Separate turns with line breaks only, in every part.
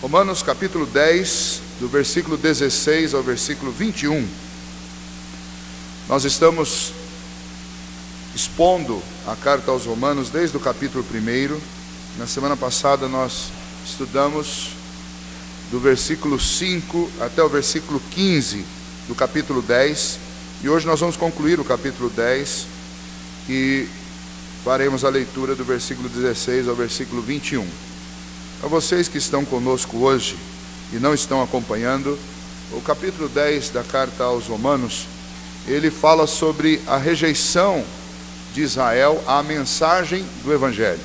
Romanos capítulo 10, do versículo 16 ao versículo 21. Nós estamos expondo a carta aos Romanos desde o capítulo 1. Na semana passada nós estudamos do versículo 5 até o versículo 15 do capítulo 10. E hoje nós vamos concluir o capítulo 10 e faremos a leitura do versículo 16 ao versículo 21. Para vocês que estão conosco hoje e não estão acompanhando, o capítulo 10 da carta aos Romanos, ele fala sobre a rejeição de Israel à mensagem do Evangelho.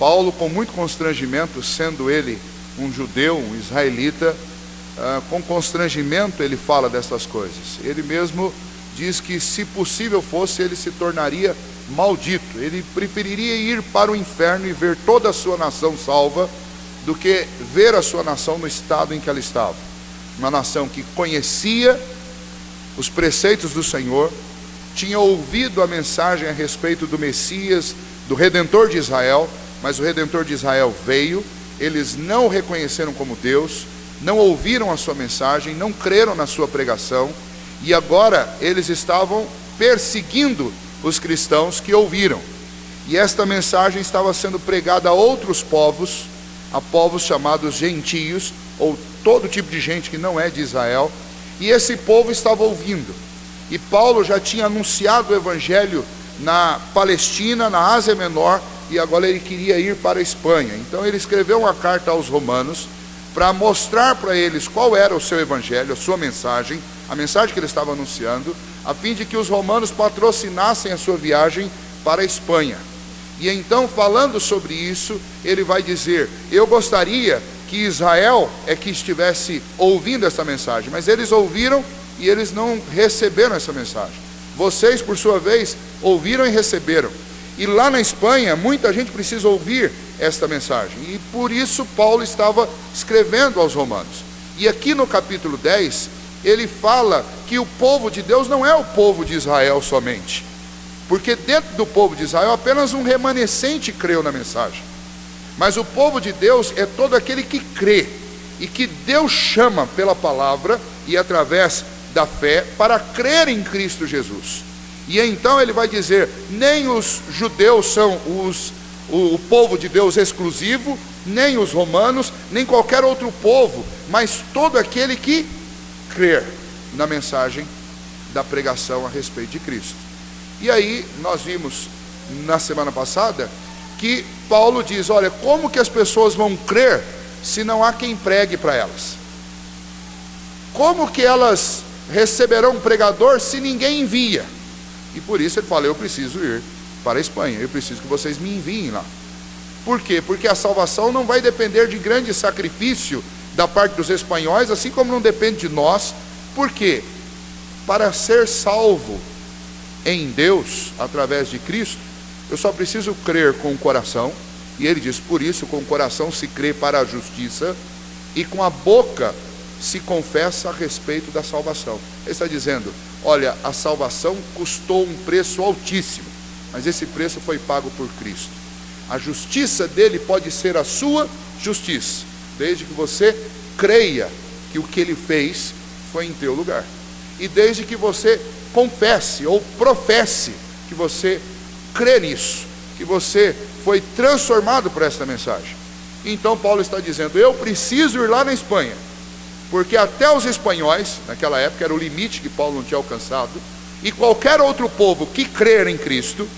Paulo, com muito constrangimento, sendo ele um judeu, um israelita, com constrangimento ele fala dessas coisas. Ele mesmo diz que, se possível fosse, ele se tornaria maldito. Ele preferiria ir para o inferno e ver toda a sua nação salva do que ver a sua nação no estado em que ela estava. Uma nação que conhecia os preceitos do Senhor, tinha ouvido a mensagem a respeito do Messias, do Redentor de Israel, mas o Redentor de Israel veio, eles não o reconheceram como Deus, não ouviram a sua mensagem, não creram na sua pregação, e agora eles estavam perseguindo os cristãos que ouviram. E esta mensagem estava sendo pregada a outros povos, a povos chamados gentios, ou todo tipo de gente que não é de Israel, e esse povo estava ouvindo. E Paulo já tinha anunciado o Evangelho na Palestina, na Ásia Menor, e agora ele queria ir para a Espanha. Então ele escreveu uma carta aos Romanos para mostrar para eles qual era o seu Evangelho, a sua mensagem, a mensagem que ele estava anunciando, a fim de que os romanos patrocinassem a sua viagem para a Espanha. E então, falando sobre isso, ele vai dizer: eu gostaria que Israel é que estivesse ouvindo essa mensagem, mas eles ouviram e eles não receberam essa mensagem. Vocês, por sua vez, ouviram e receberam. E lá na Espanha, muita gente precisa ouvir esta mensagem. E por isso Paulo estava escrevendo aos romanos. E aqui no capítulo 10, ele fala que o povo de Deus não é o povo de Israel somente. Porque dentro do povo de Israel, apenas um remanescente creu na mensagem. Mas o povo de Deus é todo aquele que crê, e que Deus chama pela palavra e através da fé para crer em Cristo Jesus. E então ele vai dizer: nem os judeus são o povo de Deus exclusivo, nem os romanos, nem qualquer outro povo, mas todo aquele que crer na mensagem da pregação a respeito de Cristo. E aí nós vimos na semana passada que Paulo diz: olha, como que as pessoas vão crer se não há quem pregue para elas? Como que elas receberão um pregador se ninguém envia? E por isso ele fala: eu preciso ir para a Espanha, eu preciso que vocês me enviem lá. Por quê? Porque a salvação não vai depender de grande sacrifício da parte dos espanhóis, assim como não depende de nós. Por quê? Para ser salvo em Deus, através de Cristo, eu só preciso crer com o coração. E ele diz: por isso, com o coração se crê para a justiça, e com a boca se confessa a respeito da salvação. Ele está dizendo: olha, a salvação custou um preço altíssimo, mas esse preço foi pago por Cristo. A justiça dele pode ser a sua justiça, desde que você creia que o que ele fez foi em teu lugar, e desde que você confesse ou professe que você crê nisso, que você foi transformado por esta mensagem. Então Paulo está dizendo: eu preciso ir lá na Espanha, porque até os espanhóis, naquela época era o limite que Paulo não tinha alcançado, e qualquer outro povo que crer em Cristo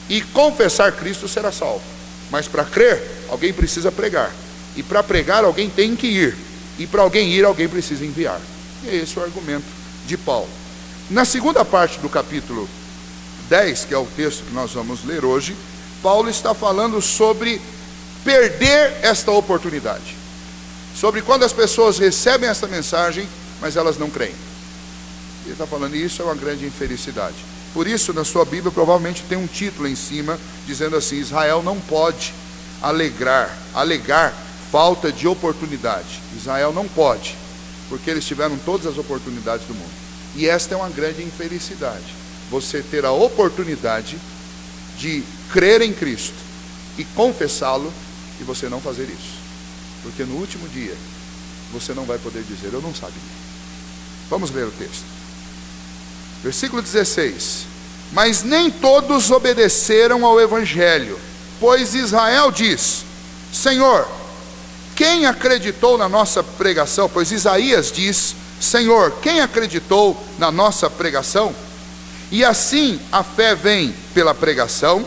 e confessar Cristo será salvo. Mas para crer, alguém precisa pregar, e para pregar alguém tem que ir, e para alguém ir, alguém precisa enviar. E esse é o argumento de Paulo. Na segunda parte do capítulo 10, que é o texto que nós vamos ler hoje, Paulo está falando sobre perder esta oportunidade, sobre quando as pessoas recebem essa mensagem, mas elas não creem. Ele está falando: isso é uma grande infelicidade. Por isso, na sua Bíblia provavelmente tem um título em cima dizendo assim: Israel não pode alegar falta de oportunidade. Israel não pode, porque eles tiveram todas as oportunidades do mundo. E esta é uma grande infelicidade, você ter a oportunidade de crer em Cristo e confessá-lo, e você não fazer isso. porque no último dia você não vai poder dizer, eu não sabia. Vamos ler o texto. Versículo 16. Mas nem todos obedeceram ao evangelho, pois Israel diz, Senhor, quem acreditou na nossa pregação? Pois Isaías diz, Senhor, quem acreditou na nossa pregação? E assim a fé vem pela pregação,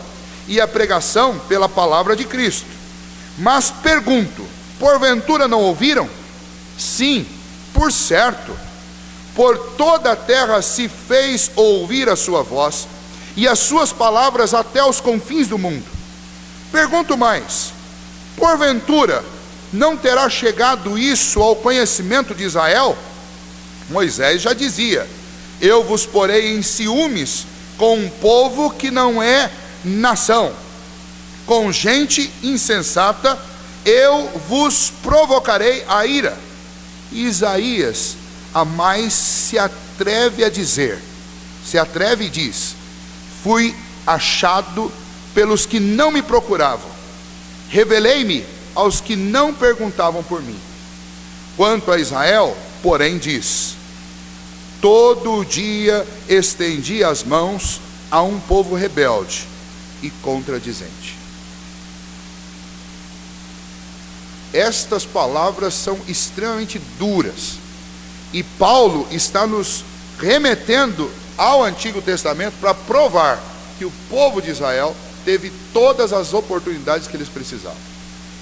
e a pregação pela palavra de Cristo. Mas pergunto, porventura não ouviram? Sim, por certo. Por toda a terra se fez ouvir a sua voz, e as suas palavras até os confins do mundo. Pergunto mais, porventura não terá chegado isso ao conhecimento de Israel? Moisés já dizia, eu vos porei em ciúmes com um povo que não é nação, com gente insensata eu vos provocarei a ira. E Isaías a mais se atreve a dizer, se atreve e diz, fui achado pelos que não me procuravam, revelei-me aos que não perguntavam por mim. Quanto a Israel, porém diz, todo dia estendi as mãos a um povo rebelde e contradizente. Estas palavras são extremamente duras, e Paulo está nos remetendo ao Antigo Testamento para provar que o povo de Israel teve todas as oportunidades que eles precisavam.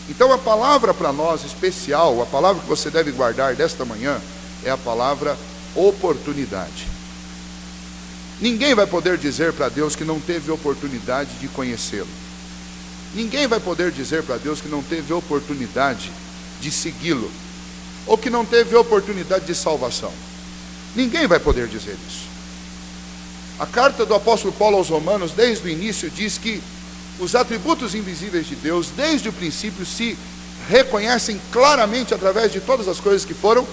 Então a palavra para nós especial, a palavra que você deve guardar desta manhã, é a palavra oportunidade. Ninguém vai poder dizer para Deus que não teve oportunidade de conhecê-lo. Ninguém vai poder dizer para Deus que não teve oportunidade de segui-lo, ou que não teve oportunidade de salvação. Ninguém vai poder dizer isso. A carta do apóstolo Paulo aos Romanos, desde o início, diz que os atributos invisíveis de Deus, desde o princípio, se reconhecem claramente através de todas as coisas que foram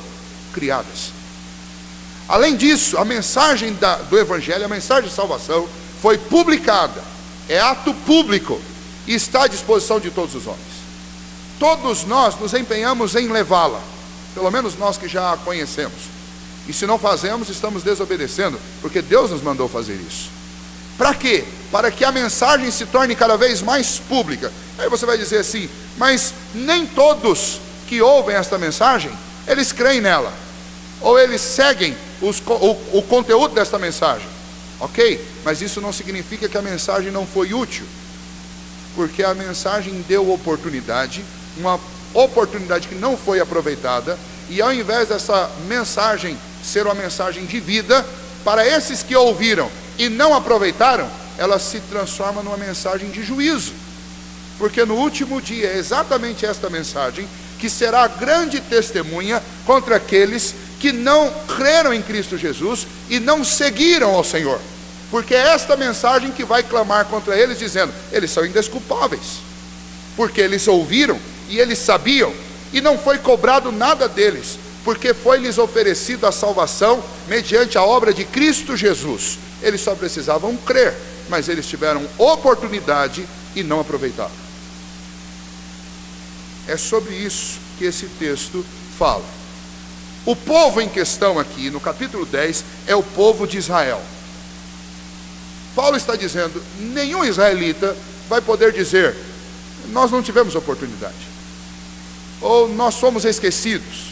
criadas. Além disso, a mensagem do Evangelho, a mensagem de salvação, foi publicada, é ato público, e está à disposição de todos os homens. Todos nós nos empenhamos em levá-la, pelo menos nós que já a conhecemos. E se não fazemos, estamos desobedecendo, porque Deus nos mandou fazer isso. Para quê? Para que a mensagem se torne cada vez mais pública. Aí você vai dizer assim, mas nem todos que ouvem esta mensagem, eles creem nela, ou eles seguem o conteúdo desta mensagem. Ok? Mas isso não significa que a mensagem não foi útil, porque a mensagem deu oportunidade, uma oportunidade que não foi aproveitada, e ao invés dessa mensagem ser uma mensagem de vida, para esses que ouviram e não aproveitaram, ela se transforma numa mensagem de juízo, porque no último dia é exatamente esta mensagem que será a grande testemunha contra aqueles que não creram em Cristo Jesus e não seguiram ao Senhor, porque é esta mensagem que vai clamar contra eles, dizendo, eles são indesculpáveis, porque eles ouviram e eles sabiam, e não foi cobrado nada deles, porque foi-lhes oferecido a salvação mediante a obra de Cristo Jesus. Eles só precisavam crer, mas eles tiveram oportunidade e não aproveitaram. É sobre isso que esse texto fala. O povo em questão aqui, no capítulo 10, é o povo de Israel. Paulo está dizendo, nenhum israelita vai poder dizer, nós não tivemos oportunidade, ou nós fomos esquecidos.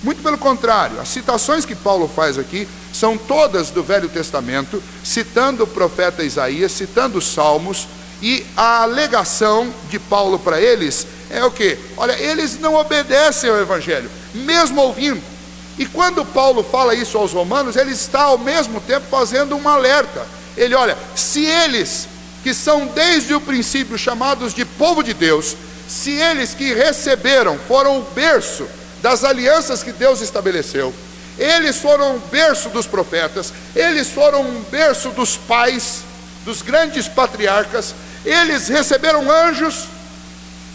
Muito pelo contrário, as citações que Paulo faz aqui são todas do Velho Testamento, citando o profeta Isaías, citando os Salmos, e a alegação de Paulo para eles é o quê? Olha, eles não obedecem ao Evangelho, mesmo ouvindo. E quando Paulo fala isso aos romanos, ele está ao mesmo tempo fazendo um alerta. Ele olha, se eles que são desde o princípio chamados de povo de Deus, se eles que receberam, foram o berço das alianças que Deus estabeleceu, eles foram o berço dos profetas, eles foram o berço dos pais, dos grandes patriarcas, eles receberam anjos,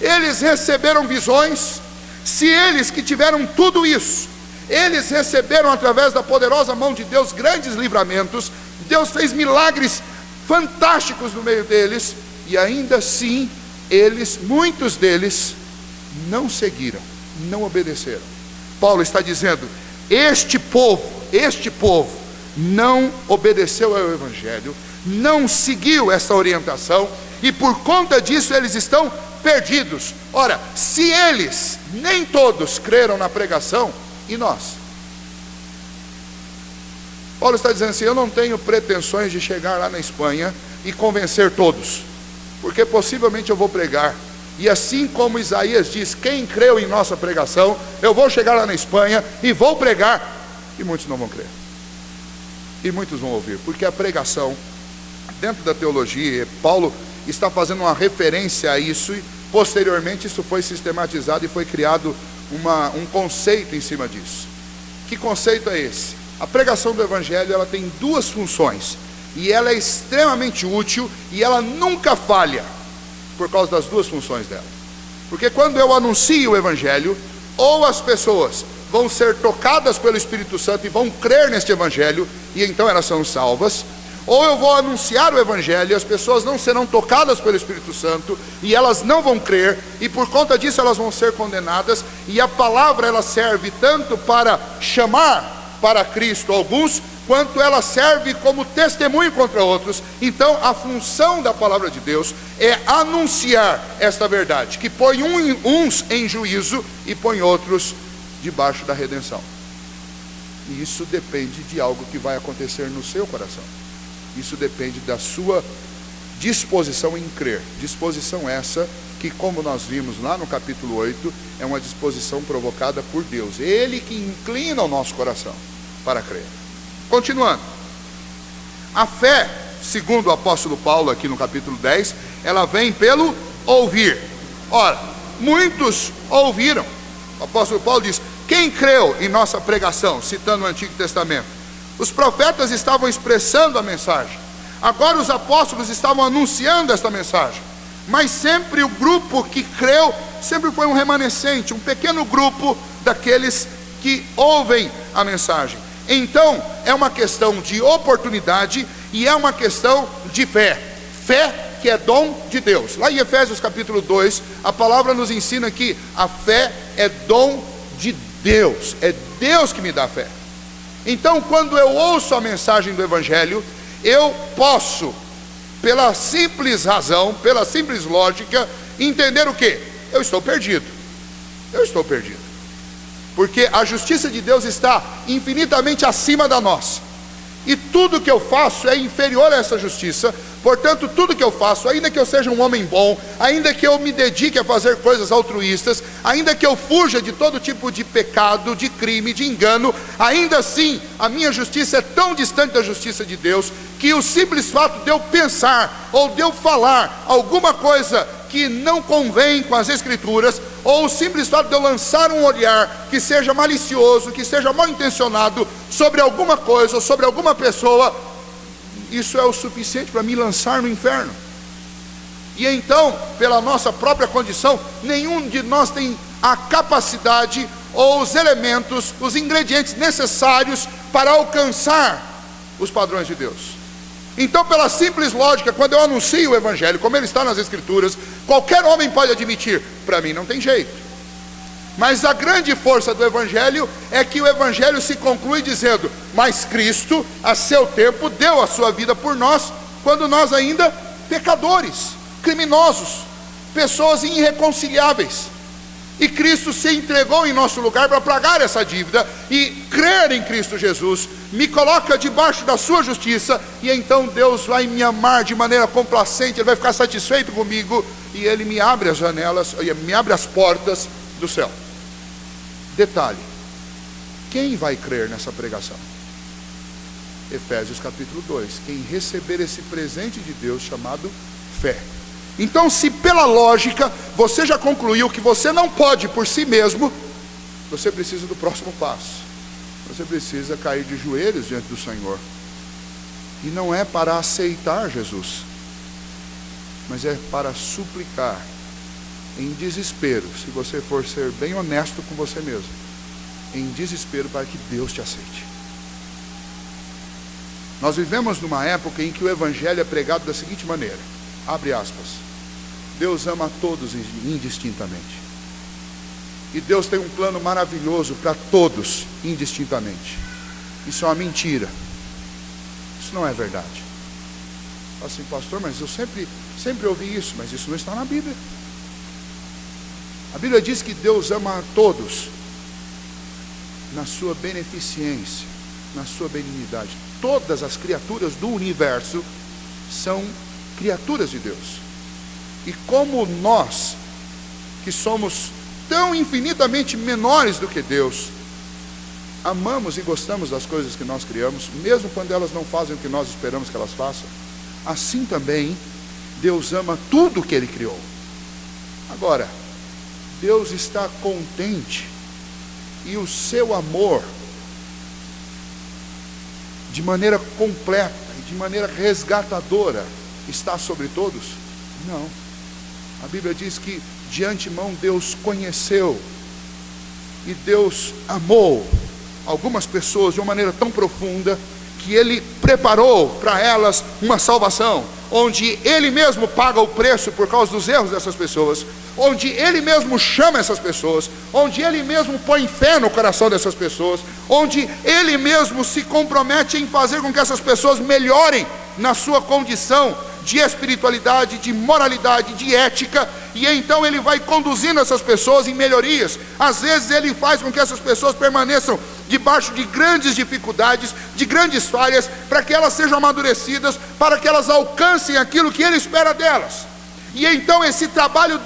eles receberam visões, se eles que tiveram tudo isso, eles receberam através da poderosa mão de Deus grandes livramentos, Deus fez milagres fantásticos no meio deles, e ainda assim, eles, muitos deles, não seguiram, não obedeceram. Paulo está dizendo, este povo não obedeceu ao Evangelho, não seguiu essa orientação, e por conta disso eles estão perdidos. Ora, se eles, nem todos creram na pregação, e nós? Paulo está dizendo assim, eu não tenho pretensões de chegar lá na Espanha e convencer todos, porque possivelmente eu vou pregar, e assim como Isaías diz, quem creu em nossa pregação, eu vou chegar lá na Espanha e vou pregar, e muitos não vão crer, e muitos vão ouvir, porque a pregação, dentro da teologia, Paulo está fazendo uma referência a isso, e posteriormente isso foi sistematizado e foi criado um conceito em cima disso. Que conceito é esse? A pregação do Evangelho, ela tem duas funções, e ela é extremamente útil, e ela nunca falha, por causa das duas funções dela. Porque quando eu anuncio o Evangelho, ou as pessoas vão ser tocadas pelo Espírito Santo e vão crer neste Evangelho, e então elas são salvas, ou eu vou anunciar o Evangelho e as pessoas não serão tocadas pelo Espírito Santo e elas não vão crer, e por conta disso elas vão ser condenadas, e a palavra ela serve tanto para chamar para Cristo alguns, quanto ela serve como testemunho contra outros. Então a função da palavra de Deus é anunciar esta verdade, que põe uns em juízo e põe outros debaixo da redenção. E isso depende de algo que vai acontecer no seu coração. Isso depende da sua disposição em crer. Disposição essa que, como nós vimos lá no capítulo 8, é uma disposição provocada por Deus. Ele que inclina o nosso coração para crer. Continuando. A fé, segundo o apóstolo Paulo aqui no capítulo 10, ela vem pelo ouvir. Ora, muitos ouviram. O apóstolo Paulo diz, quem creu em nossa pregação, citando o Antigo Testamento? Os profetas estavam expressando a mensagem, agora os apóstolos estavam anunciando esta mensagem, mas sempre o grupo que creu, sempre foi um remanescente, um pequeno grupo daqueles que ouvem a mensagem. Então é uma questão de oportunidade e é uma questão de fé, fé que é dom de Deus. Lá em Efésios capítulo 2, a palavra nos ensina que a fé é dom de Deus, é Deus que me dá fé. Então, quando eu ouço a mensagem do Evangelho, eu posso, pela simples razão, pela simples lógica, entender o quê? Eu estou perdido. Eu estou perdido. Porque a justiça de Deus está infinitamente acima da nossa. E tudo que eu faço é inferior a essa justiça. Portanto, tudo que eu faço, ainda que eu seja um homem bom, ainda que eu me dedique a fazer coisas altruístas, ainda que eu fuja de todo tipo de pecado, de crime, de engano, ainda assim, a minha justiça é tão distante da justiça de Deus, que o simples fato de eu pensar, ou de eu falar alguma coisa que não convém com as Escrituras, ou o simples fato de eu lançar um olhar que seja malicioso, que seja mal intencionado sobre alguma coisa, ou sobre alguma pessoa, isso é o suficiente para me lançar no inferno. E então, pela nossa própria condição, nenhum de nós tem a capacidade ou os elementos, os ingredientes necessários para alcançar os padrões de Deus. Então, pela simples lógica, quando eu anuncio o Evangelho, como ele está nas Escrituras, qualquer homem pode admitir, para mim não tem jeito. Mas a grande força do Evangelho é que o Evangelho se conclui dizendo, mas Cristo, a seu tempo, deu a sua vida por nós, quando nós ainda pecadores, criminosos, pessoas irreconciliáveis. E Cristo se entregou em nosso lugar para pagar essa dívida, e crer em Cristo Jesus me coloca debaixo da sua justiça, e então Deus vai me amar de maneira complacente, Ele vai ficar satisfeito comigo, e Ele me abre as janelas, me abre as portas do céu. Detalhe, quem vai crer nessa pregação? Efésios capítulo 2, quem receber esse presente de Deus chamado fé. Então, se pela lógica você já concluiu que você não pode por si mesmo, você precisa do próximo passo. Você precisa cair de joelhos diante do Senhor. E não é para aceitar Jesus, mas é para suplicar em desespero, se você for ser bem honesto com você mesmo, em desespero para que Deus te aceite. Nós vivemos numa época em que o Evangelho é pregado da seguinte maneira, abre aspas, Deus ama a todos indistintamente. E Deus tem um plano maravilhoso para todos, indistintamente. Isso é uma mentira. Isso não é verdade. Fala assim, pastor, mas eu sempre ouvi isso, mas isso não está na Bíblia. A Bíblia diz que Deus ama a todos na sua beneficência, na sua benignidade. Todas as criaturas do universo são criaturas de Deus. E como nós, que somos tão infinitamente menores do que Deus, amamos e gostamos das coisas que nós criamos, mesmo quando elas não fazem o que nós esperamos que elas façam, assim também Deus ama tudo que Ele criou. Agora, Deus está contente e o seu amor, de maneira completa e de maneira resgatadora, está sobre todos? Não. A Bíblia diz que de antemão Deus conheceu e Deus amou algumas pessoas de uma maneira tão profunda que Ele preparou para elas uma salvação, onde Ele mesmo paga o preço por causa dos erros dessas pessoas, onde Ele mesmo chama essas pessoas, onde Ele mesmo põe fé no coração dessas pessoas, onde Ele mesmo se compromete em fazer com que essas pessoas melhorem na sua condição de espiritualidade, de moralidade, de ética, e então Ele vai conduzindo essas pessoas em melhorias. Às vezes Ele faz com que essas pessoas permaneçam debaixo de grandes dificuldades, de grandes falhas, para que elas sejam amadurecidas, para que elas alcancem aquilo que Ele espera delas. E então esse trabalho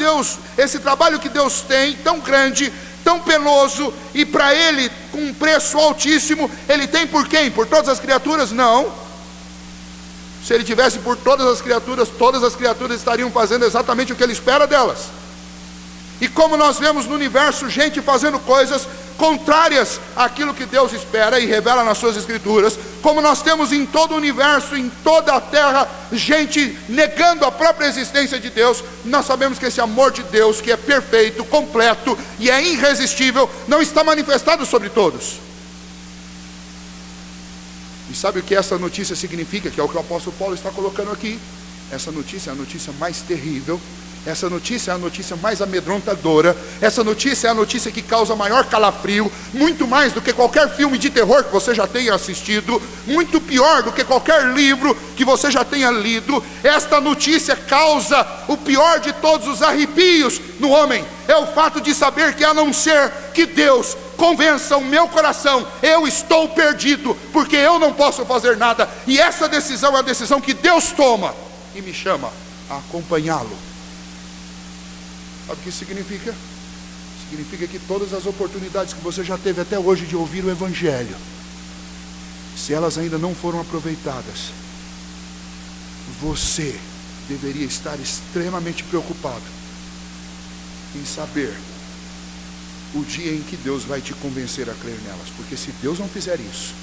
que Deus tem, tão grande, tão penoso, e para Ele com um preço altíssimo, Ele tem por quem? Por todas as criaturas? Não. Se Ele tivesse por todas as criaturas estariam fazendo exatamente o que Ele espera delas. E como nós vemos no universo gente fazendo coisas contrárias àquilo que Deus espera e revela nas suas escrituras, como nós temos em todo o universo, em toda a terra, gente negando a própria existência de Deus, nós sabemos que esse amor de Deus, que é perfeito, completo e é irresistível, não está manifestado sobre todos. E sabe o que essa notícia significa? Que é o que o apóstolo Paulo está colocando aqui. Essa notícia é a notícia mais terrível. Essa notícia é a notícia mais amedrontadora. Essa notícia é a notícia que causa maior calafrio, muito mais do que qualquer filme de terror que você já tenha assistido, muito pior do que qualquer livro que você já tenha lido. Esta notícia causa o pior de todos os arrepios no homem. É o fato de saber que, a não ser que Deus convença o meu coração, eu estou perdido, porque eu não posso fazer nada. E essa decisão é a decisão que Deus toma e me chama a acompanhá-lo. Sabe o que isso significa? Significa que todas as oportunidades que você já teve até hoje de ouvir o Evangelho, se elas ainda não foram aproveitadas, você deveria estar extremamente preocupado em saber o dia em que Deus vai te convencer a crer nelas, porque se Deus não fizer isso,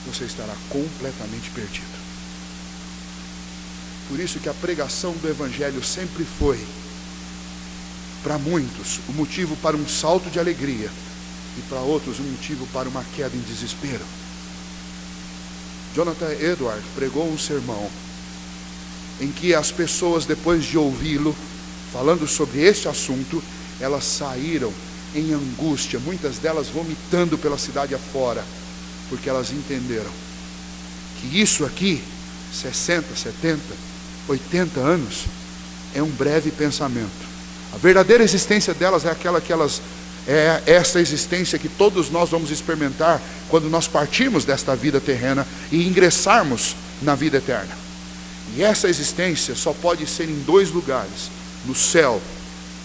você estará completamente perdido. Por isso que a pregação do Evangelho sempre foi, para muitos, o motivo para um salto de alegria, e para outros, um motivo para uma queda em desespero. Jonathan Edwards pregou um sermão em que as pessoas, depois de ouvi-lo falando sobre este assunto, elas saíram em angústia, muitas delas vomitando pela cidade afora, porque elas entenderam que isso aqui, 60, 70, 80 anos, é um breve pensamento. A verdadeira existência delas é aquela que elas, é essa existência que todos nós vamos experimentar quando nós partirmos desta vida terrena e ingressarmos na vida eterna. E essa existência só pode ser em dois lugares: no céu,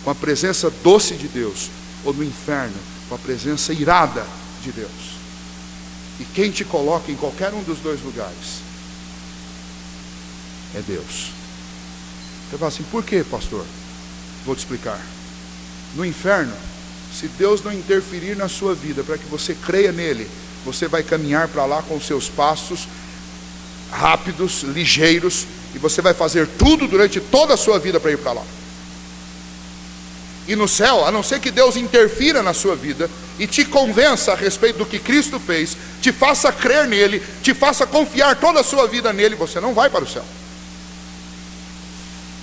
com a presença doce de Deus, ou no inferno, com a presença irada de Deus. E quem te coloca em qualquer um dos dois lugares é Deus. Você fala assim, por quê, pastor? Vou te explicar. No inferno, se Deus não interferir na sua vida para que você creia nele, você vai caminhar para lá com seus passos rápidos, ligeiros, e você vai fazer tudo durante toda a sua vida para ir para lá. E no céu, a não ser que Deus interfira na sua vida e te convença a respeito do que Cristo fez, te faça crer nele, te faça confiar toda a sua vida nele, você não vai para o céu.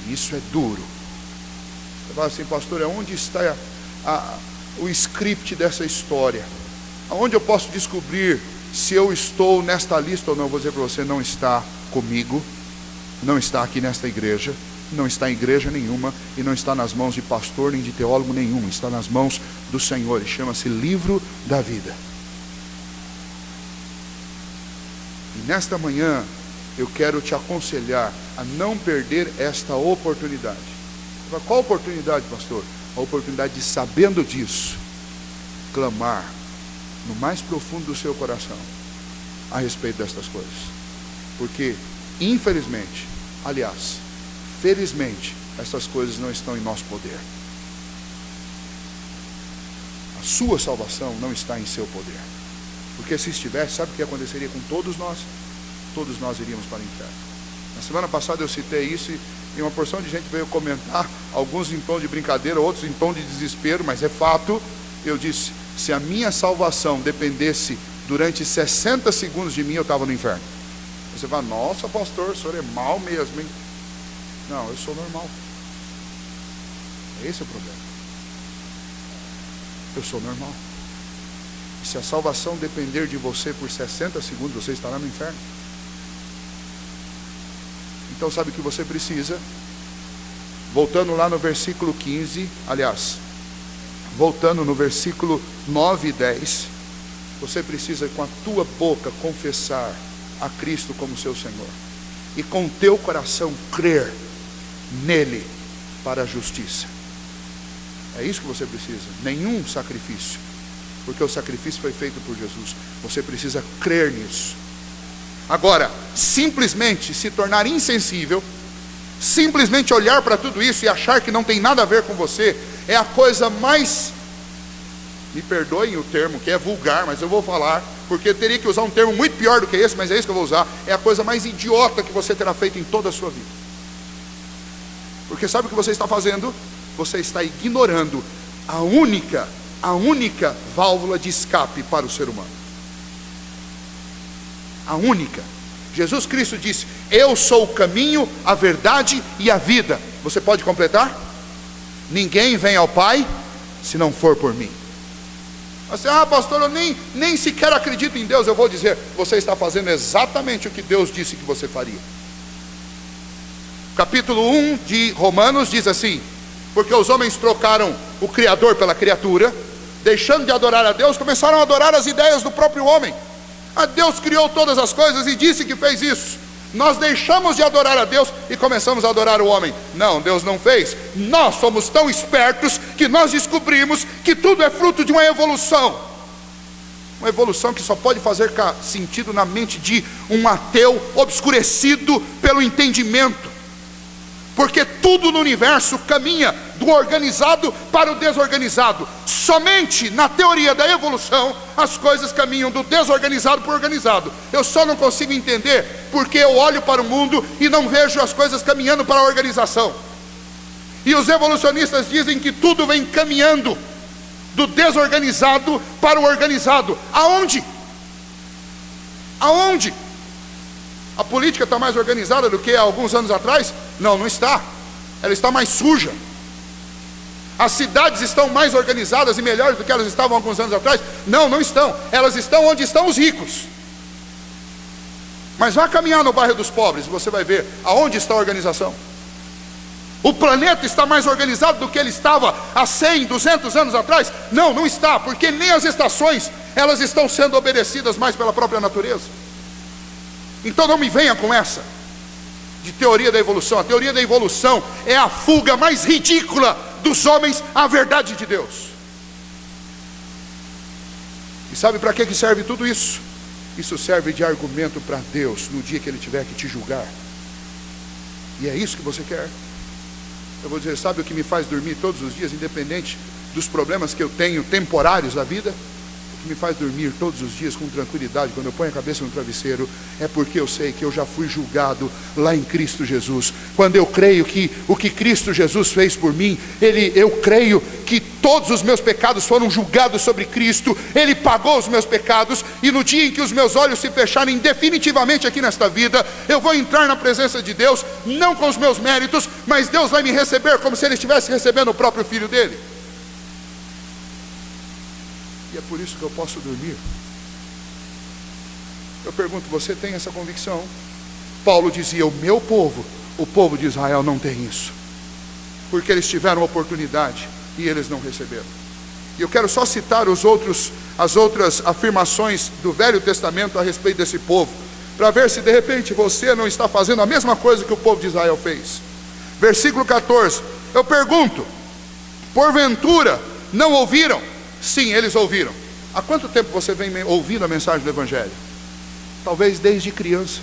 Isso é duro. Você fala assim, pastor, onde está o script dessa história. Aonde eu posso descobrir se eu estou nesta lista ou não? Eu vou dizer para você, não está comigo, não está aqui nesta igreja, não está em igreja nenhuma, e não está nas mãos de pastor nem de teólogo nenhum, está nas mãos do Senhor, e chama-se Livro da Vida. E nesta manhã, eu quero te aconselhar a não perder esta oportunidade. Qual oportunidade, pastor? A oportunidade de, sabendo disso, clamar no mais profundo do seu coração a respeito destas coisas. Porque, infelizmente, aliás, felizmente, essas coisas não estão em nosso poder. A sua salvação não está em seu poder. Porque se estivesse, sabe o que aconteceria com todos nós? Todos nós iríamos para o inferno. Na semana passada eu citei isso e uma porção de gente veio comentar, alguns em tom de brincadeira, outros em tom de desespero, mas é fato. Eu disse, se a minha salvação dependesse durante 60 segundos de mim, eu estava no inferno. Você fala, nossa pastor, o senhor é mau mesmo, hein? Não, eu sou normal. Esse é o problema. Eu sou normal. Se a salvação depender de você por 60 segundos, você estará no inferno. Então sabe o que você precisa? Voltando lá no versículo 15, aliás, voltando no versículo 9 e 10, você precisa com a tua boca confessar a Cristo como seu Senhor, e com teu coração crer nele para a justiça. É isso que você precisa, nenhum sacrifício, porque o sacrifício foi feito por Jesus. Você precisa crer nisso. Agora, simplesmente se tornar insensível, simplesmente olhar para tudo isso e achar que não tem nada a ver com você, é a coisa mais, me perdoem o termo que é vulgar, mas eu vou falar, porque eu teria que usar um termo muito pior do que esse, mas é isso que eu vou usar. É a coisa mais idiota que você terá feito em toda a sua vida. Porque sabe o que você está fazendo? Você está ignorando a única válvula de escape para o ser humano. A única. Jesus Cristo disse, eu sou o caminho, a verdade e a vida. Você pode completar? Ninguém vem ao Pai se não for por mim. Você, pastor, eu nem sequer acredito em Deus. Eu vou dizer, você está fazendo exatamente o que Deus disse que você faria. Capítulo 1 de Romanos diz assim, porque os homens trocaram o Criador pela criatura, deixando de adorar a Deus, começaram a adorar as ideias do próprio homem. Deus criou todas as coisas e disse que fez isso. Nós deixamos de adorar a Deus e começamos a adorar o homem. Não, Deus não fez. Nós somos tão espertos que nós descobrimos que tudo é fruto de uma evolução. Uma evolução que só pode fazer sentido na mente de um ateu obscurecido pelo entendimento. Porque tudo no universo caminha do organizado para o desorganizado. Somente na teoria da evolução as coisas caminham do desorganizado para o organizado. Eu só não consigo entender porque eu olho para o mundo e não vejo as coisas caminhando para a organização. E os evolucionistas dizem que tudo vem caminhando do desorganizado para o organizado. Aonde? Aonde? A política está mais organizada do que há alguns anos atrás? Não, não está. Ela está mais suja. As cidades estão mais organizadas e melhores do que elas estavam há alguns anos atrás? Não, não estão. Elas estão onde estão os ricos. Mas vá caminhar no bairro dos pobres, você vai ver aonde está a organização. O planeta está mais organizado do que ele estava há 100, 200 anos atrás? Não, não está, porque nem as estações, elas estão sendo obedecidas mais pela própria natureza. Então não me venha com essa de teoria da evolução. A teoria da evolução é a fuga mais ridícula dos homens à verdade de Deus. E sabe para que serve tudo isso? Isso serve de argumento para Deus no dia que Ele tiver que te julgar. E é isso que você quer? Eu vou dizer, sabe o que me faz dormir todos os dias, independente dos problemas que eu tenho temporários da vida? O que me faz dormir todos os dias com tranquilidade, quando eu ponho a cabeça no travesseiro, é porque eu sei que eu já fui julgado lá em Cristo Jesus. Quando eu creio que o que Cristo Jesus fez por mim, eu creio que todos os meus pecados foram julgados sobre Cristo, Ele pagou os meus pecados, e no dia em que os meus olhos se fecharem definitivamente aqui nesta vida, eu vou entrar na presença de Deus, não com os meus méritos, mas Deus vai me receber como se Ele estivesse recebendo o próprio Filho dEle. e é por isso que eu posso dormir. Eu pergunto, você tem essa convicção? Paulo dizia, o meu povo, o povo de Israel não tem isso, porque eles tiveram oportunidade e eles não receberam. E eu quero só citar as outras afirmações do Velho Testamento a respeito desse povo, para ver se de repente você não está fazendo a mesma coisa que o povo de Israel fez. Versículo 14, eu pergunto, porventura não ouviram? Sim, eles ouviram. Há quanto tempo você vem ouvindo a mensagem do Evangelho? Talvez desde criança.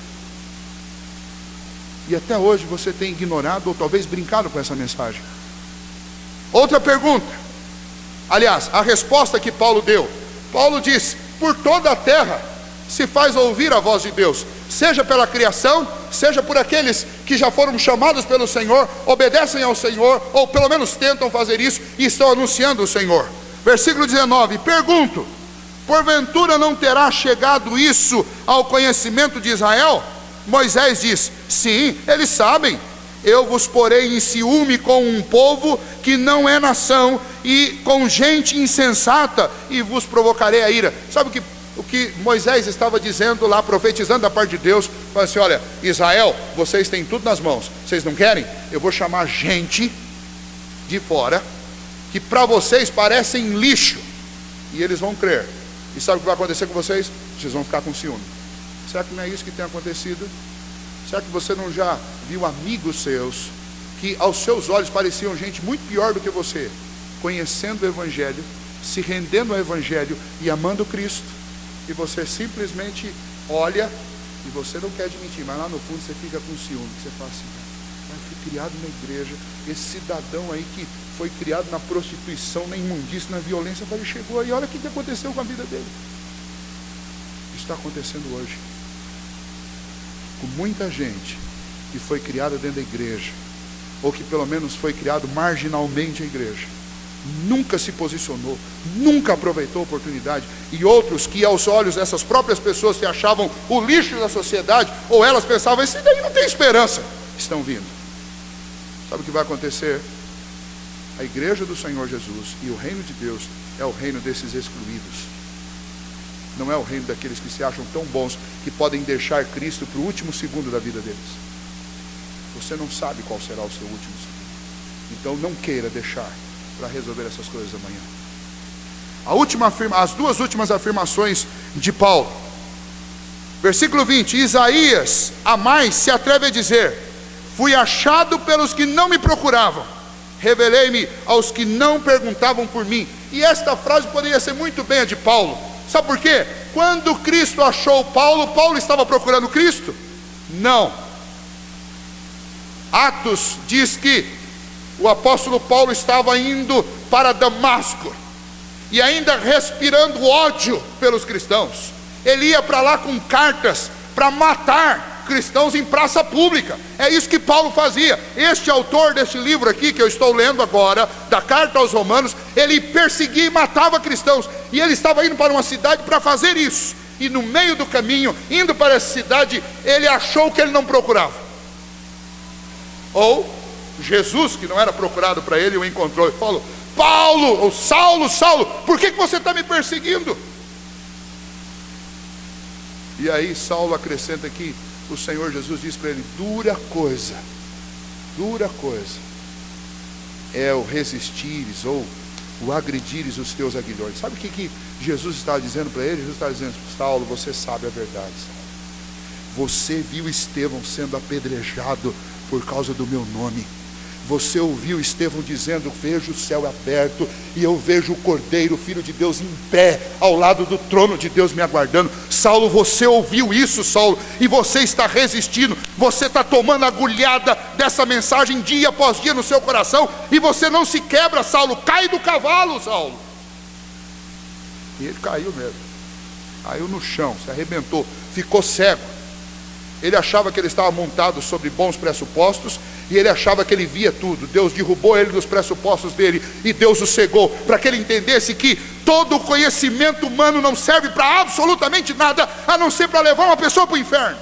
E até hoje você tem ignorado ou talvez brincado com essa mensagem. Outra pergunta. Aliás, a resposta que Paulo deu. Paulo disse, por toda a terra se faz ouvir a voz de Deus, seja pela criação, seja por aqueles que já foram chamados pelo Senhor, obedecem ao Senhor, ou pelo menos tentam fazer isso, e estão anunciando o Senhor. Versículo 19, pergunto, porventura não terá chegado isso ao conhecimento de Israel? Moisés diz, sim, eles sabem, eu vos porei em ciúme com um povo que não é nação, e com gente insensata, e vos provocarei a ira. Sabe o que Moisés estava dizendo lá, profetizando da parte de Deus? Falou assim, olha, Israel, vocês têm tudo nas mãos, vocês não querem? Eu vou chamar gente de fora, que para vocês parecem lixo, e eles vão crer. E sabe o que vai acontecer com vocês? Vocês vão ficar com ciúme. Será que não é isso que tem acontecido? Será que você não já viu amigos seus, que aos seus olhos pareciam gente muito pior do que você, conhecendo o Evangelho, se rendendo ao Evangelho e amando Cristo, e você simplesmente olha, e você não quer admitir, mas lá no fundo você fica com ciúme, você fala assim, eu fui criado na igreja, esse cidadão aí que foi criado na prostituição, na imundícia, na violência, ele chegou aí, olha o que aconteceu com a vida dele. Isso está acontecendo hoje com muita gente que foi criada dentro da igreja, ou que pelo menos foi criado marginalmente à igreja, nunca se posicionou, nunca aproveitou a oportunidade, e outros que aos olhos dessas próprias pessoas se achavam o lixo da sociedade, ou elas pensavam, esse daí não tem esperança, estão vindo. Sabe o que vai acontecer? A igreja do Senhor Jesus e o reino de Deus é o reino desses excluídos, não é o reino daqueles que se acham tão bons que podem deixar Cristo para o último segundo da vida deles. Você não sabe qual será o seu último segundo, então não queira deixar para resolver essas coisas amanhã. As duas últimas afirmações de Paulo. Versículo 20, Isaías a mais se atreve a dizer, fui achado pelos que não me procuravam, revelei-me aos que não perguntavam por mim. E esta frase poderia ser muito bem a de Paulo. Sabe por quê? Quando Cristo achou Paulo, Paulo estava procurando Cristo? Não. Atos diz que o apóstolo Paulo estava indo para Damasco, e ainda respirando ódio pelos cristãos. Ele ia para lá com cartas para matar cristãos em praça pública. É isso que Paulo fazia. Este autor deste livro aqui, que eu estou lendo agora, da carta aos Romanos, ele perseguia e matava cristãos, e ele estava indo para uma cidade para fazer isso, e no meio do caminho, indo para essa cidade, ele achou que ele não procurava, ou Jesus, que não era procurado para ele, o encontrou e falou, Paulo, ou Saulo, Saulo, por que você está me perseguindo? E aí Saulo acrescenta aqui, o Senhor Jesus diz para ele, dura coisa é o resistires ou o agredires os teus aguilhões. Sabe o que Jesus estava dizendo para ele? Jesus estava dizendo, Saulo, você sabe a verdade, Saulo. Você viu Estevão sendo apedrejado por causa do meu nome. Você ouviu Estevão dizendo, vejo o céu aberto, e eu vejo o Cordeiro, Filho de Deus, em pé, ao lado do trono de Deus me aguardando. Saulo, você ouviu isso, Saulo, e você está resistindo, você está tomando agulhada dessa mensagem dia após dia no seu coração, e você não se quebra, Saulo, cai do cavalo, Saulo. E ele caiu mesmo, caiu no chão, se arrebentou, ficou cego. Ele achava que ele estava montado sobre bons pressupostos, e ele achava que ele via tudo. Deus derrubou ele dos pressupostos dele, e Deus o cegou, para que ele entendesse que todo o conhecimento humano não serve para absolutamente nada, a não ser para levar uma pessoa para o inferno.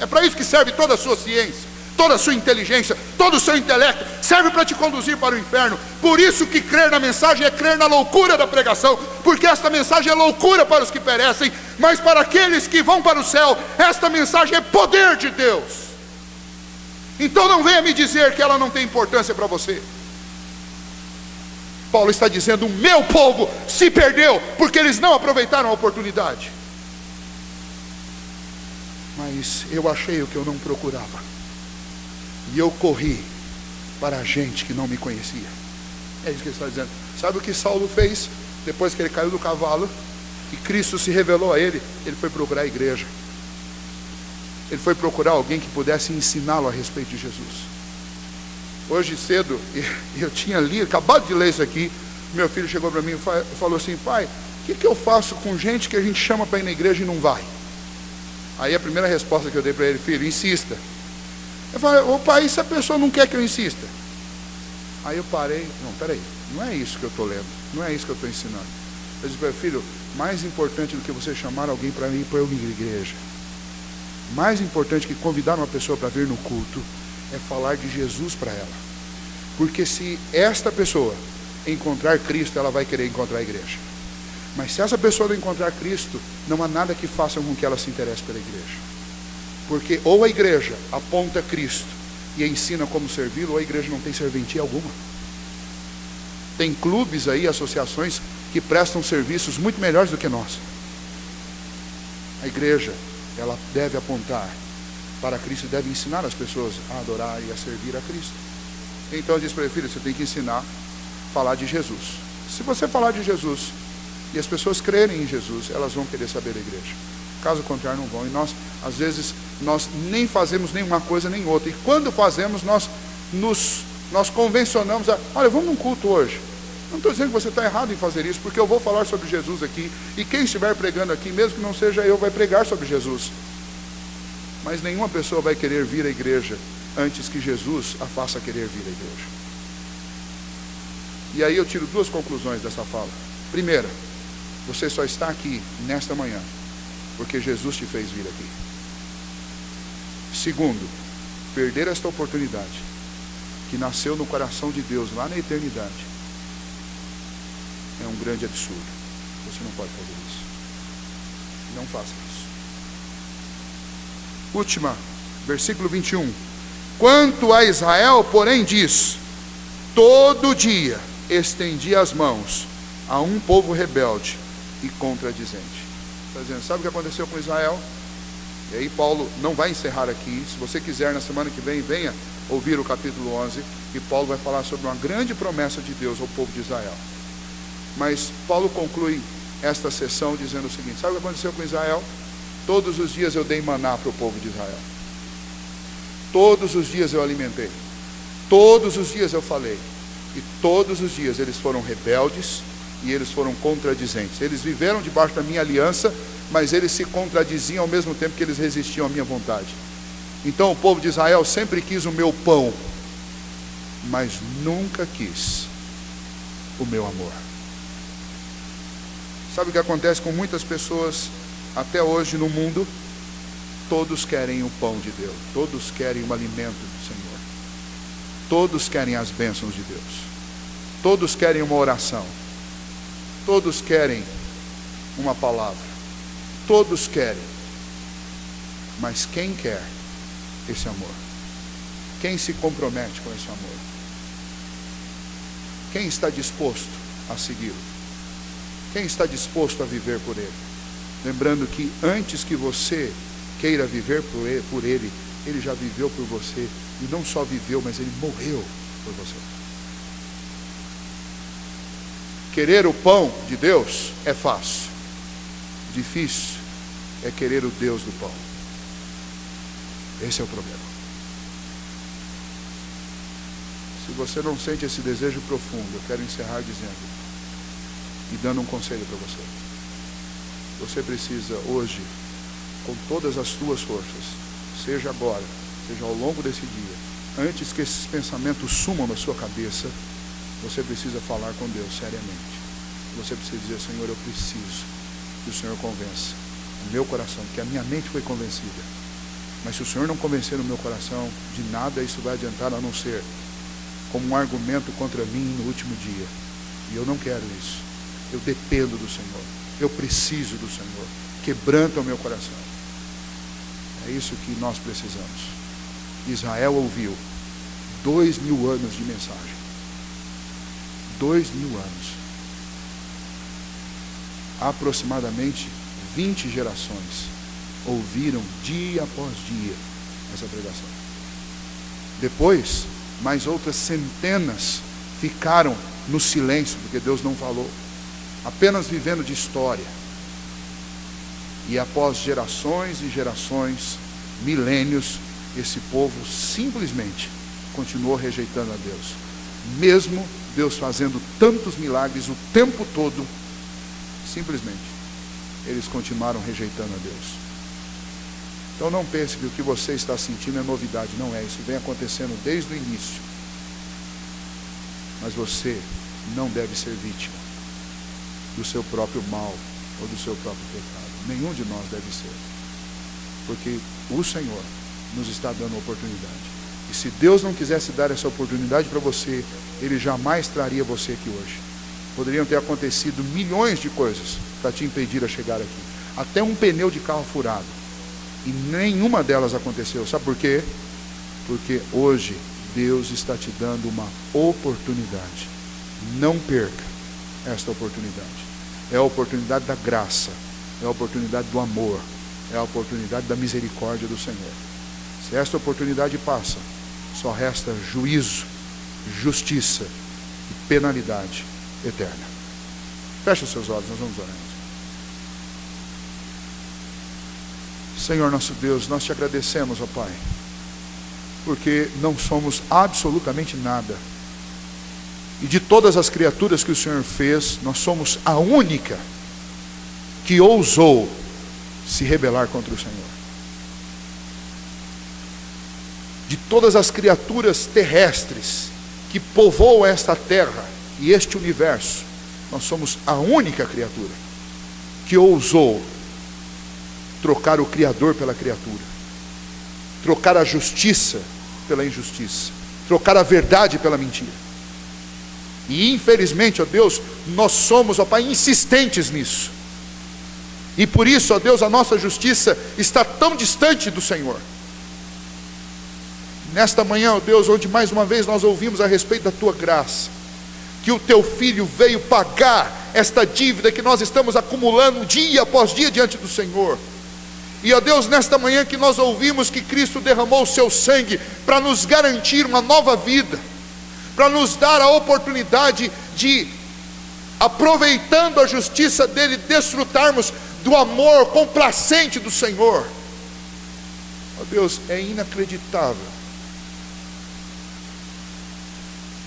É para isso que serve toda a sua ciência, toda a sua inteligência, todo o seu intelecto, serve para te conduzir para o inferno. Por isso que crer na mensagem é crer na loucura da pregação, porque esta mensagem é loucura para os que perecem, mas para aqueles que vão para o céu, esta mensagem é poder de Deus. Então não venha me dizer que ela não tem importância para você. Paulo está dizendo: o meu povo se perdeu, porque eles não aproveitaram a oportunidade. Mas eu achei o que eu não procurava, e eu corri para a gente que não me conhecia. É isso que ele está dizendo. Sabe o que Saulo fez? Depois que ele caiu do cavalo, que Cristo se revelou a ele, ele foi procurar a igreja. Ele foi procurar alguém que pudesse ensiná-lo a respeito de Jesus. Hoje cedo, eu tinha lido, acabado de ler isso aqui. Meu filho chegou para mim e falou assim: pai, o que eu faço com gente que a gente chama para ir na igreja e não vai? Aí a primeira resposta que eu dei para ele: filho, insista. Eu falei: ô pai, se a pessoa não quer que eu insista? Aí eu parei: não, peraí, não é isso que eu estou lendo, não é isso que eu estou ensinando. Eu disse para ele: filho, mais importante do que você chamar alguém para ir para uma igreja, mais importante que convidar uma pessoa para vir no culto, é falar de Jesus para ela. Porque se esta pessoa encontrar Cristo, ela vai querer encontrar a igreja. Mas se essa pessoa não encontrar Cristo, não há nada que faça com que ela se interesse pela igreja. Porque ou a igreja aponta Cristo e ensina como servi-lo, ou a igreja não tem serventia alguma. Tem clubes aí, associações que prestam serviços muito melhores do que nós. A igreja, ela deve apontar para Cristo, deve ensinar as pessoas a adorar e a servir a Cristo. Então eu disse para ele: filho, você tem que ensinar a falar de Jesus. Se você falar de Jesus e as pessoas crerem em Jesus, elas vão querer saber da igreja. Caso contrário, não vão. E nós, às vezes, nós nem fazemos nenhuma coisa nem outra. E quando fazemos, nós convencionamos a: olha, vamos num culto hoje. Não estou dizendo que você está errado em fazer isso, porque eu vou falar sobre Jesus aqui, e quem estiver pregando aqui, mesmo que não seja eu, vai pregar sobre Jesus. Mas nenhuma pessoa vai querer vir à igreja antes que Jesus a faça querer vir à igreja. E aí eu tiro duas conclusões dessa fala. Primeira, você só está aqui nesta manhã porque Jesus te fez vir aqui. Segundo, perder esta oportunidade que nasceu no coração de Deus lá na eternidade é um grande absurdo. Você não pode fazer isso. Não faça isso. Última, versículo 21. Quanto a Israel, porém, diz: todo dia estendi as mãos a um povo rebelde e contradizente. Está dizendo, sabe o que aconteceu com Israel? E aí Paulo não vai encerrar aqui. Se você quiser, na semana que vem, venha ouvir o capítulo 11, e Paulo vai falar sobre uma grande promessa de Deus ao povo de Israel. Mas Paulo conclui esta sessão dizendo o seguinte: sabe o que aconteceu com Israel? Todos os dias eu dei maná para o povo de Israel. Todos os dias eu alimentei. Todos os dias eu falei. E todos os dias eles foram rebeldes e eles foram contradizentes. Eles viveram debaixo da minha aliança, mas eles se contradiziam ao mesmo tempo que eles resistiam à minha vontade. Então o povo de Israel sempre quis o meu pão, mas nunca quis o meu amor. Sabe o que acontece com muitas pessoas até hoje no mundo? Todos querem o pão de Deus, todos querem o alimento do Senhor, todos querem as bênçãos de Deus, todos querem uma oração, todos querem uma palavra, todos querem. Mas quem quer esse amor? Quem se compromete com esse amor? Quem está disposto a segui-lo? Quem está disposto a viver por ele? Lembrando que antes que você queira viver por ele, ele já viveu por você. E não só viveu, mas ele morreu por você. Querer o pão de Deus é fácil. Difícil é querer o Deus do pão. Esse é o problema. Se você não sente esse desejo profundo, eu quero encerrar dizendo e dando um conselho para você. Você precisa hoje, com todas as suas forças, seja agora, seja ao longo desse dia, antes que esses pensamentos sumam na sua cabeça, você precisa falar com Deus seriamente. Você precisa dizer: Senhor, eu preciso que o Senhor convença o meu coração, que a minha mente foi convencida, Mas se o Senhor não convencer no meu coração, de nada isso vai adiantar, a não ser como um argumento contra mim no último dia. E eu não quero isso. Eu dependo do Senhor. Eu preciso do Senhor. Quebranta o meu coração. É isso que nós precisamos. Israel ouviu 2000 anos de mensagem. 2000 anos. Aproximadamente 20 gerações ouviram dia após dia essa pregação. Depois, mais outras centenas ficaram no silêncio, porque Deus não falou, apenas vivendo de história. E após gerações e gerações, milênios, esse povo simplesmente continuou rejeitando a Deus. Mesmo Deus fazendo tantos milagres o tempo todo, simplesmente eles continuaram rejeitando a Deus. Então não pense que o que você está sentindo é novidade. Não é, isso vem acontecendo desde o início. Mas você não deve ser vítima do seu próprio mal ou do seu próprio pecado. Nenhum de nós deve ser. Porque o Senhor nos está dando a oportunidade. E se Deus não quisesse dar essa oportunidade para você, Ele jamais traria você aqui hoje. Poderiam ter acontecido milhões de coisas para te impedir a chegar aqui. Até um pneu de carro furado. E nenhuma delas aconteceu. Sabe por quê? Porque hoje Deus está te dando uma oportunidade. Não perca esta oportunidade. É a oportunidade da graça. É a oportunidade do amor. É a oportunidade da misericórdia do Senhor. Se esta oportunidade passa, só resta juízo, justiça e penalidade eterna. Feche os seus olhos, nós vamos orar. Senhor nosso Deus, nós te agradecemos, ó Pai, porque não somos absolutamente nada. E de todas as criaturas que o Senhor fez, nós somos a única que ousou se rebelar contra o Senhor. De todas as criaturas terrestres que povoam esta terra e este universo, nós somos a única criatura que ousou trocar o Criador pela criatura, trocar a justiça pela injustiça, trocar a verdade pela mentira. E infelizmente, ó Deus, nós somos, ó Pai, insistentes nisso. E por isso, ó Deus, a nossa justiça está tão distante do Senhor. Nesta manhã, ó Deus, onde mais uma vez nós ouvimos a respeito da Tua graça, que o Teu Filho veio pagar esta dívida que nós estamos acumulando dia após dia diante do Senhor. E ó Deus, nesta manhã que nós ouvimos que Cristo derramou o seu sangue para nos garantir uma nova vida, para nos dar a oportunidade de, aproveitando a justiça dele, desfrutarmos do amor complacente do Senhor. Ó Deus, é inacreditável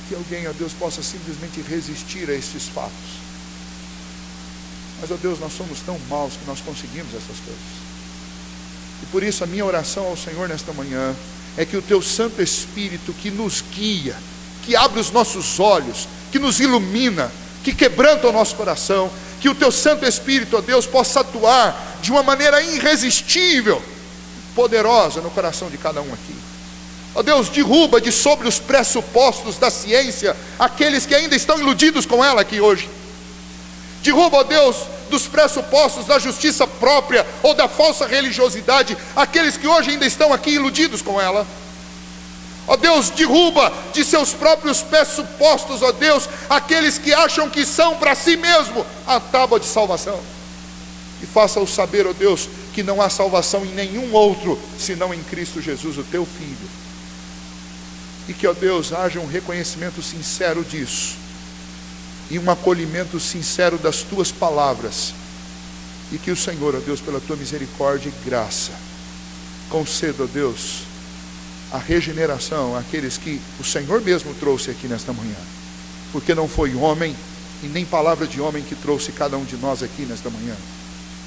que alguém, ó Deus, possa simplesmente resistir a estes fatos. Mas, ó Deus, nós somos tão maus que nós conseguimos essas coisas. E por isso a minha oração ao Senhor nesta manhã é que o Teu Santo Espírito, que nos guia, que abre os nossos olhos, que nos ilumina, que quebranta o nosso coração, que o Teu Santo Espírito, ó Deus, possa atuar de uma maneira irresistível, poderosa no coração de cada um aqui. Ó Deus, derruba de sobre os pressupostos da ciência aqueles que ainda estão iludidos com ela aqui hoje. Derruba, ó Deus, dos pressupostos da justiça própria ou da falsa religiosidade aqueles que hoje ainda estão aqui iludidos com ela. Ó Deus, derruba de seus próprios pressupostos, ó Deus, aqueles que acham que são para si mesmo a tábua de salvação. E faça-os saber, ó Deus, que não há salvação em nenhum outro senão em Cristo Jesus, o Teu Filho. E que, ó Deus, haja um reconhecimento sincero disso, e um acolhimento sincero das Tuas palavras, e que o Senhor, ó Deus, pela Tua misericórdia e graça, conceda, ó Deus, a regeneração àqueles que o Senhor mesmo trouxe aqui nesta manhã, porque não foi homem e nem palavra de homem que trouxe cada um de nós aqui nesta manhã,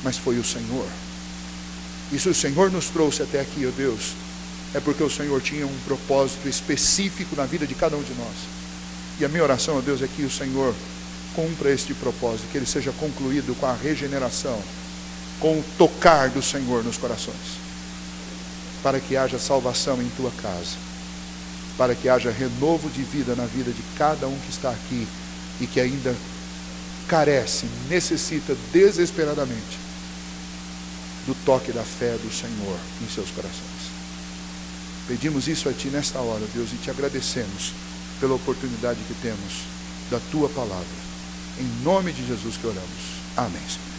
mas foi o Senhor. E se o Senhor nos trouxe até aqui, ó Deus, é porque o Senhor tinha um propósito específico na vida de cada um de nós. E a minha oração, ó Deus, é que o Senhor cumpra este propósito, que ele seja concluído com a regeneração, com o tocar do Senhor nos corações. para que haja salvação em tua casa, para que haja renovo de vida na vida de cada um que está aqui e que ainda carece, necessita desesperadamente do toque da fé do Senhor em seus corações. Pedimos isso a Ti nesta hora, Deus, e Te agradecemos pela oportunidade que temos da Tua palavra. Em nome de Jesus que oramos. Amém, Senhor.